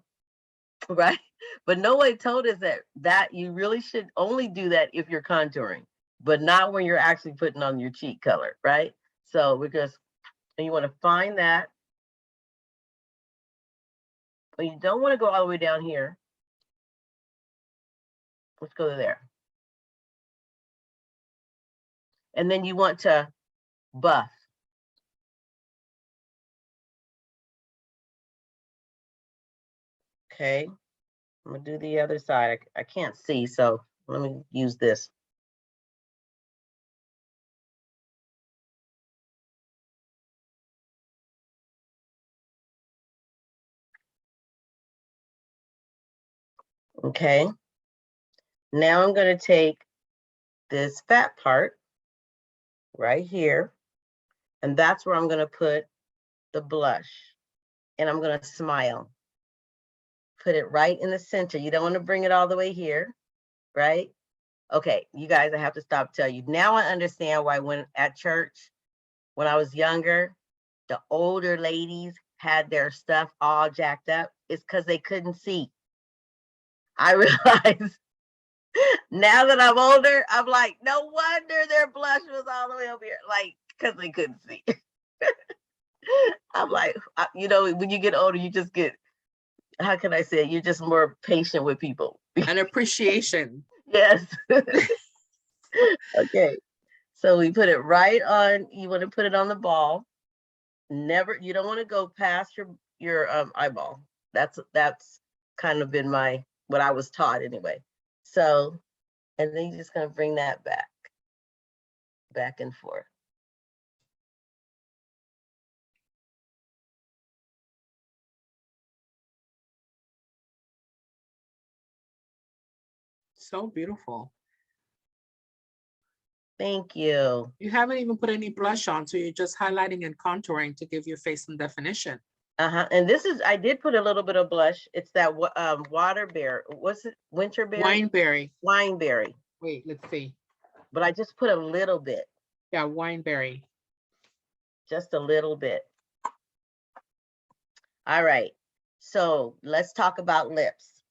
right? But no one told us that you really should only do that if you're contouring, but not when you're actually putting on your cheek color, right? So and you wanna find that, but you don't wanna go all the way down here. Let's go to there. And then you want to buff. Okay, I'm gonna do the other side. I can't see, so let me use this. Okay, now I'm gonna take this fat part right here, and that's where I'm gonna put the blush, and I'm gonna smile. Put it right in the center. You don't want to bring it all the way here, right? Okay, you guys, I have to stop telling you. Now I understand why when at church, when I was younger, the older ladies had their stuff all jacked up. It's because they couldn't see. I realize now that I'm older, I'm like, no wonder their blush was all the way over here, like, because they couldn't see. I'm like, you know, when you get older, you just get, how can I say it? You're just more patient with people. An appreciation. Yes. Okay. So we put it right on, you want to put it on the ball. Never, you don't want to go past your eyeball. That's kind of been what I was taught anyway. So, and then you're just going to bring that back and forth. So beautiful. Thank you. You haven't even put any blush on, so you're just highlighting and contouring to give your face some definition. And this is, I did put a little bit of blush. It's that waterberry. What's it? Winterberry? Wineberry. Wineberry. Wait, let's see. But I just put a little bit. Yeah, wineberry. Just a little bit. All right. So let's talk about lips.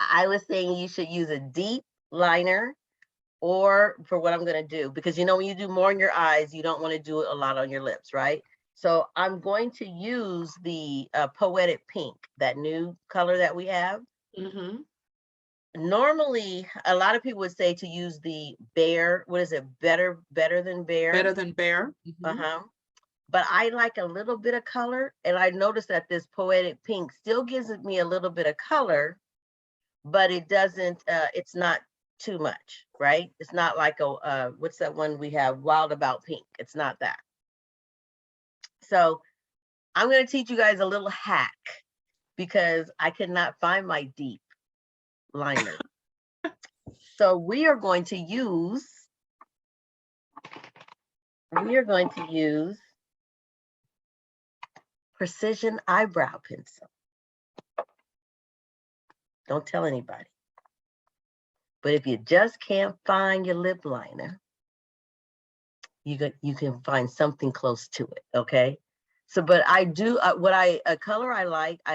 I was saying you should use a deep liner, or for what I'm going to do, because you know, when you do more in your eyes, you don't want to do a lot on your lips, right? So I'm going to use the Poetic Pink, that new color that we have. Mm-hmm. Normally, a lot of people would say to use the Bare, what is it? Better than Bare. Better than Bare. Mm-hmm. But I like a little bit of color, and I noticed that this Poetic Pink still gives me a little bit of color, but it doesn't, it's not too much, right? It's not like a, what's that one we have, Wild About Pink? It's not that. So I'm going to teach you guys a little hack, because I could not find my deep liner. So we are going to use Precision Eyebrow Pencil. Don't tell anybody. But if you just can't find your lip liner, you can find something close to it, okay? So, but I do, a color I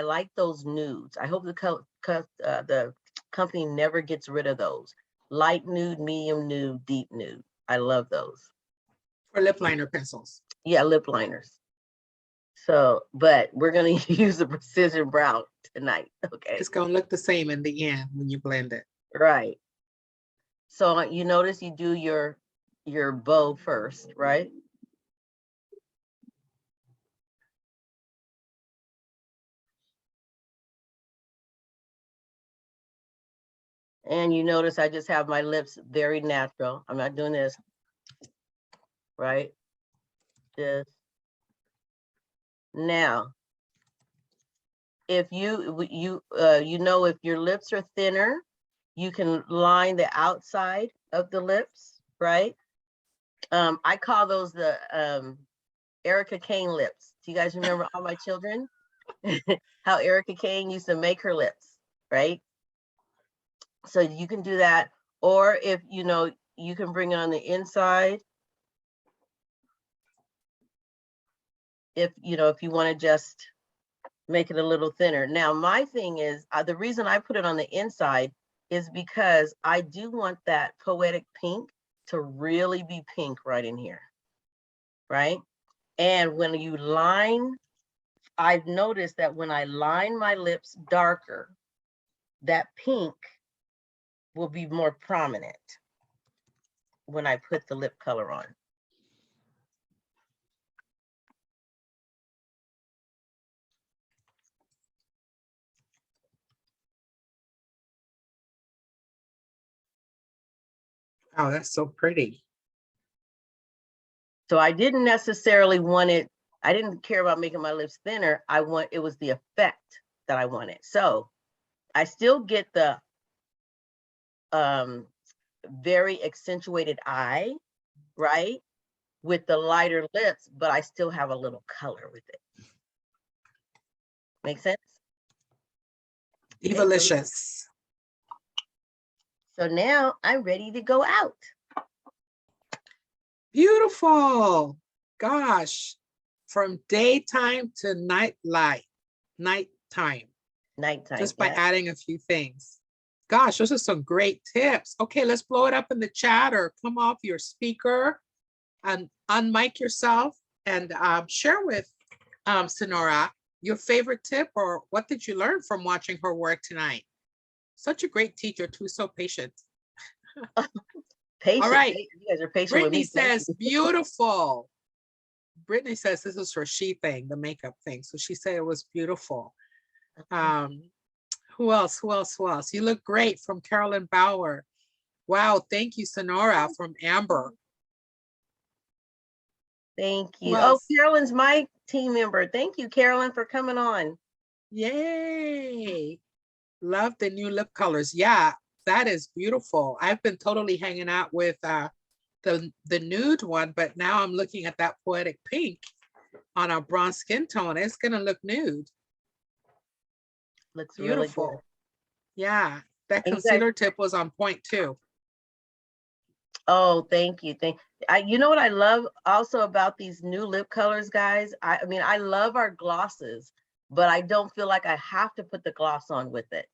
like those nudes. I hope the company never gets rid of those. Light nude, medium nude, deep nude. I love those. For lip liner pencils. Yeah, lip liners. So, but we're gonna use the Precision Brow tonight, okay? It's gonna look the same in the end when you blend it. Right. So you notice you do your bow first, right? And you notice I just have my lips very natural. I'm not doing this, right? Just now. If you know, if your lips are thinner, you can line the outside of the lips, right? I call those the Erica Kane lips. Do you guys remember All My Children? How Erica Kane used to make her lips, right? So you can do that. Or if you know, you can bring it on the inside. If you know, if you want to just make it a little thinner. Now, my thing is, the reason I put it on the inside is because I do want that Poetic Pink to really be pink right in here, right? And when you line, I've noticed that when I line my lips darker, that pink will be more prominent when I put the lip color on. Oh, that's so pretty. So I didn't necessarily want it, I didn't care about making my lips thinner. It was the effect that I wanted. So I still get the very accentuated eye, right? With the lighter lips, but I still have a little color with it. Make sense? Evalicious. So now I'm ready to go out. Beautiful. Gosh, from daytime to nighttime. Nighttime. Just by adding a few things. Gosh, those are some great tips. Okay, let's blow it up in the chat or come off your speaker and unmic yourself and share with Sonora your favorite tip, or what did you learn from watching her work tonight? Such a great teacher too, so patient. Patient. All right, You guys are patient with Brittany me. Thank says, you. beautiful. Brittany says this is her she thing, the makeup thing. So she said it was beautiful. Who else? Who else? Who else? You look great, from Carolyn Bauer. Wow, thank you, Sonora, from Amber. Thank Who you. Oh, else? Carolyn's my team member. Thank you, Carolyn, for coming on. Yay. Love the new lip colors. Yeah, that is beautiful. I've been totally hanging out with the nude one, but now I'm looking at that poetic pink on a bronze skin tone. It's gonna look nude. Looks really good. Beautiful. Yeah, that And you guys- concealer tip was on point too. Oh, thank you. You know what I love also about these new lip colors, guys? I mean, I love our glosses, but I don't feel like I have to put the gloss on with it.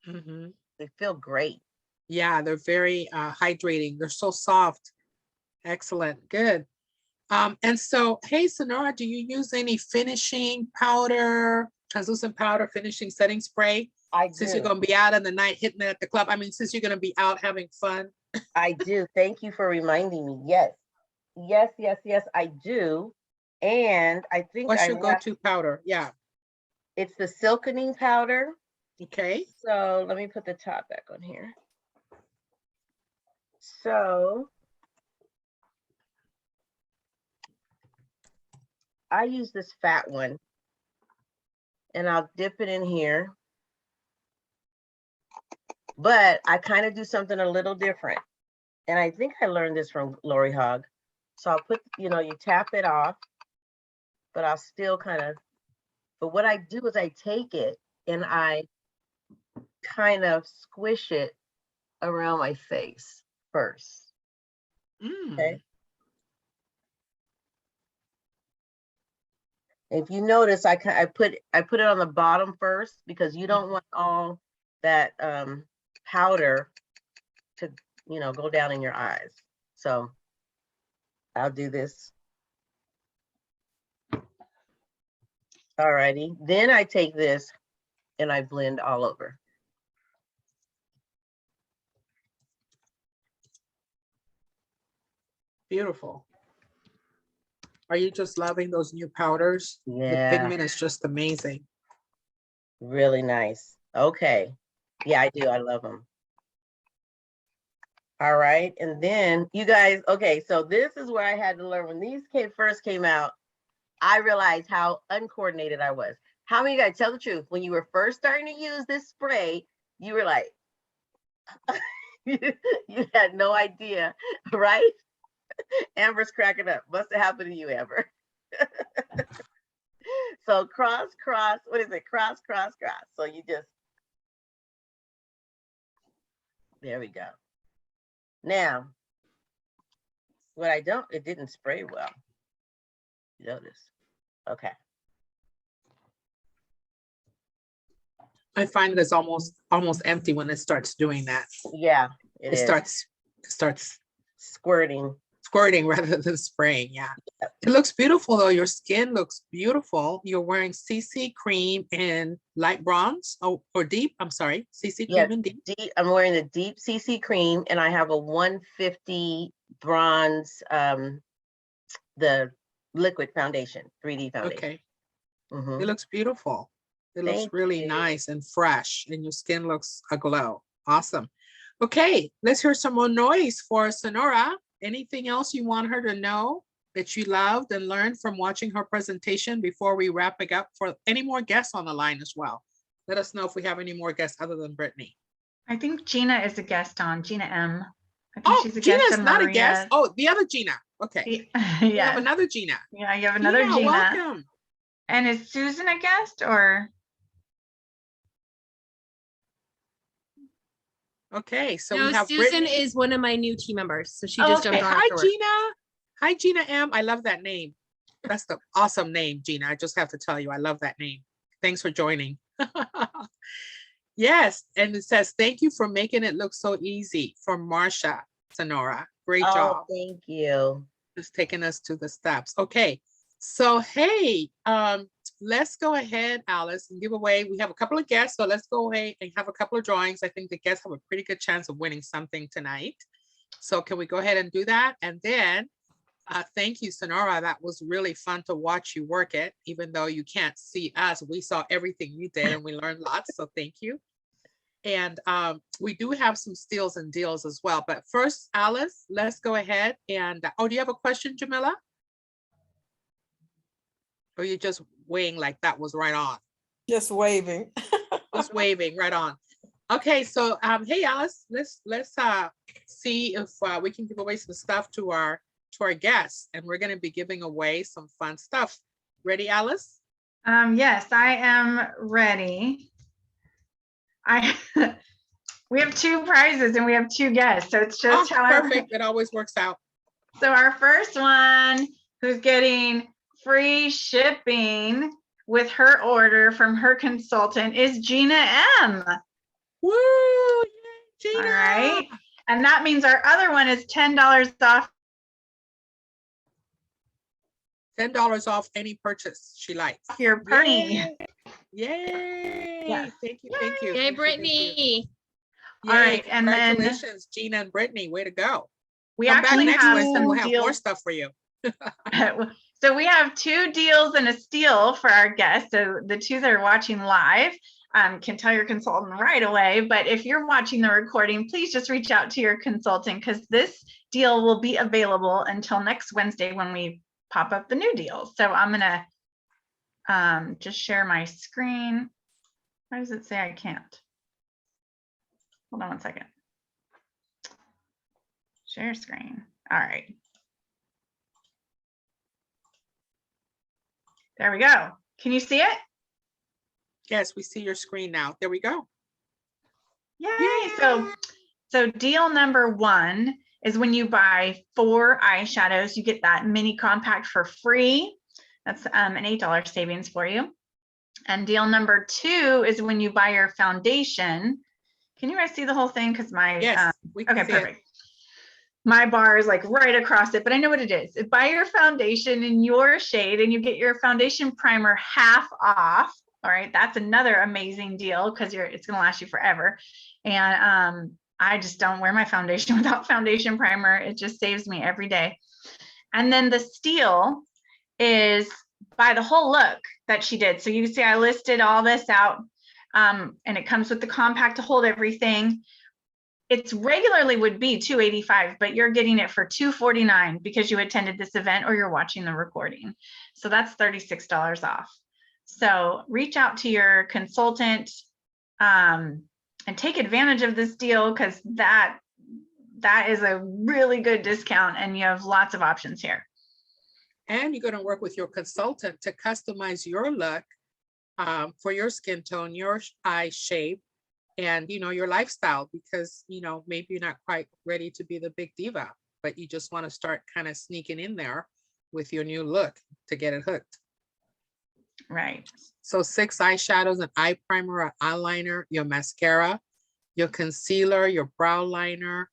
Mhm. They feel great. Yeah, they're very hydrating. They're so soft. Excellent. Good. And so, hey, Sonora, do you use any finishing powder, translucent powder, finishing setting spray? I Since you're do. going to be out in the night hitting it at the club. I mean, since you're going to be out having fun. I do. Thank you for reminding me. Yes. Yes, yes, yes, I do. And I think What's I your go-to powder? Yeah. it's the Silkening Powder. Okay. So let me put the top back on here. So I use this fat one, and I'll dip it in here. But I kind of do something a little different. And I think I learned this from Lori Hogg. So I'll put, you tap it off, but I'll still but what I do is I take it and I kind of squish it around my face first. Okay. If you notice, I put it on the bottom first, because you don't want all that powder to go down in your eyes. So I'll do this. Alrighty. Then I take this and I blend all over. Beautiful. Are you just loving those new powders? Yeah. The pigment is just amazing. Really nice. Okay. Yeah, I do. I love them. All right. And then you guys, okay, so this is where I had to learn. When these first came out, I realized how uncoordinated I was. How many of you guys, tell the truth, when you were first starting to use this spray, you were like, you had no idea, right? Amber's cracking up. Must have happened to you, Amber. So cross, what is it? Cross. So you just, there we go. Now, what it didn't spray well. You notice? Okay. I find it is almost empty when it starts doing that. Yeah, It starts squirting rather than spraying. Yeah. Yep. It looks beautiful though. Your skin looks beautiful. You're wearing CC cream in light bronze or deep. I'm sorry, CC cream and deep. I'm wearing the deep CC cream, and I have a 150 bronze, the liquid foundation, 3D foundation. Okay. Mm-hmm. It looks beautiful. It looks really nice and fresh, and your skin looks aglow. Awesome. Okay, let's hear some more noise for Sonora. Anything else you want her to know that you loved and learned from watching her presentation before we wrap it up? For any more guests on the line as well, let us know if we have any more guests other than Brittany. I think Gina is a guest on, Gina M. I think she's a Gina's guest. not a guest. Oh, the other Gina. Okay. Yeah. You have another Gina. Yeah, you have another Gina. Welcome. And is Susan a guest or? Okay, so no, we have Susan Brittany. is one of my new team members, so she just jumped on. Hi, Gina. Hi, Gina M. I love that name. That's the awesome name, Gina. I just have to tell you, I love that name. Thanks for joining. Yes, and it says, thank you for making it look so easy, from Marsha, Sonora. Great job. Thank you. Just taking us to the steps. Okay, So, hey, let's go ahead, Alice, and give away. We have a couple of guests, so let's go ahead and have a couple of drawings. I think the guests have a pretty good chance of winning something tonight. So can we go ahead and do that? And then, thank you, Sonora. That was really fun to watch you work it, even though you can't see us. We saw everything you did and we learned lots, so thank you. And we do have some steals and deals as well. But first, Alice, let's go ahead and, oh, do you have a question, Jamila? Or you're just weighing like that was right on? Just waving. Just waving right on. Okay, so hey Alice, let's see if we can give away some stuff to our guests, and we're going to be giving away some fun stuff. Ready, Alice? Yes, I am ready. We have 2 prizes and we have 2 guests, so it's just perfect. It always works out. So our first one, who's getting free shipping with her order from her consultant, is Gina M. Woo! Gina! All right. And that means our other one is $10 off. $10 off any purchase she likes. Your Brittany. Yay! Yes. Thank you, thank you. Yay, thank you, Brittany. Yay, All right, and then congratulations, Gina and Brittany. Way to go. we Come back actually next have Wednesday, we'll some have more deals. stuff for you. So we have 2 deals and a steal for our guests. So the 2 that are watching live can tell your consultant right away. But if you're watching the recording, please just reach out to your consultant, because this deal will be available until next Wednesday when we pop up the new deals. So I'm gonna just share my screen. Why does it say I can't? Hold on one second. Share screen. All right. There we go. Can you see it? Yes, we see your screen now. There we go. Yay. So deal number 1 is when you buy 4 eyeshadows, you get that mini compact for free. That's an $8 savings for you. And deal number 2 is when you buy your foundation. Can you guys see the whole thing? Because my Yes, we can okay, see perfect. My bar is like right across it, but I know what it is. Buy your foundation in your shade and you get your foundation primer half off. All right, that's another amazing deal because it's going to last you forever. And I just don't wear my foundation without foundation primer. It just saves me every day. And then the steal is buy the whole look that she did. So you see I listed all this out, and it comes with the compact to hold everything. It's regularly would be $285, but you're getting it for $249 because you attended this event or you're watching the recording. So that's $36 off. So reach out to your consultant and take advantage of this deal, because that is a really good discount and you have lots of options here. And you're going to work with your consultant to customize your look for your skin tone, your eye shape, and your lifestyle, because maybe you're not quite ready to be the big diva, but you just want to start kind of sneaking in there with your new look to get it hooked. Right. So 6 eyeshadows, an eye primer, an eyeliner, your mascara, your concealer, your brow liner,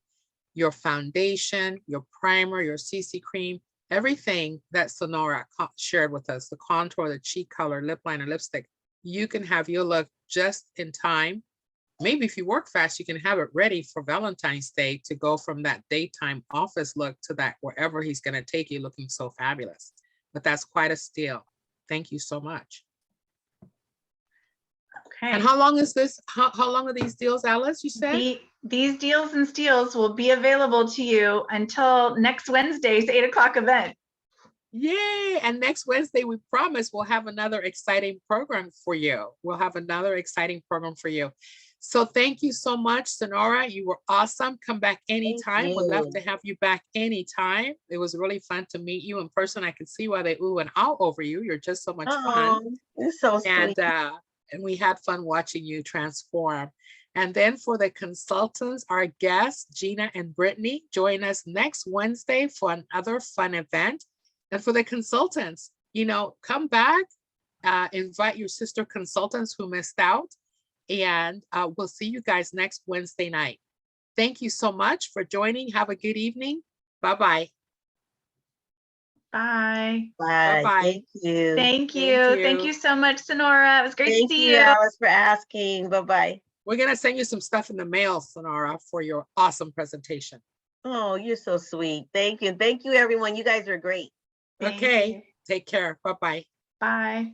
your foundation, your primer, your CC cream, everything that Sonora shared with us, the contour, the cheek color, lip liner, lipstick. You can have your look just in time. Maybe if you work fast, you can have it ready for Valentine's Day to go from that daytime office look to that wherever he's going to take you looking so fabulous. But that's quite a steal. Thank you so much. Okay. And how long is this? How long are these deals, Alice, you said? These deals and steals will be available to you until next Wednesday's 8 o'clock event. Yay. And next Wednesday, we promise we'll have another exciting program for you. We'll have another exciting program for you. So thank you so much, Sonora. You were awesome. Come back anytime. We'd love to have you back anytime. It was really fun to meet you in person. I could see why they ooh and out over you. You're just so much fun. You're so sweet. And we had fun watching you transform. And then for the consultants, our guests, Gina and Brittany, join us next Wednesday for another fun event. And for the consultants, come back, invite your sister consultants who missed out, and we'll see you guys next Wednesday night. Thank you so much for joining. Have a good evening. Bye-bye. Bye. Bye. Bye-bye. Thank you. Thank you. Thank you. you so much, Sonora. It was great Thank to see you, you. Alice, for asking. Bye-bye. We're gonna send you some stuff in the mail, Sonora, for your awesome presentation. Oh, you're so sweet. Thank you. Thank you, everyone. You guys are great. Thank Okay, you. take care. Bye-bye. Bye.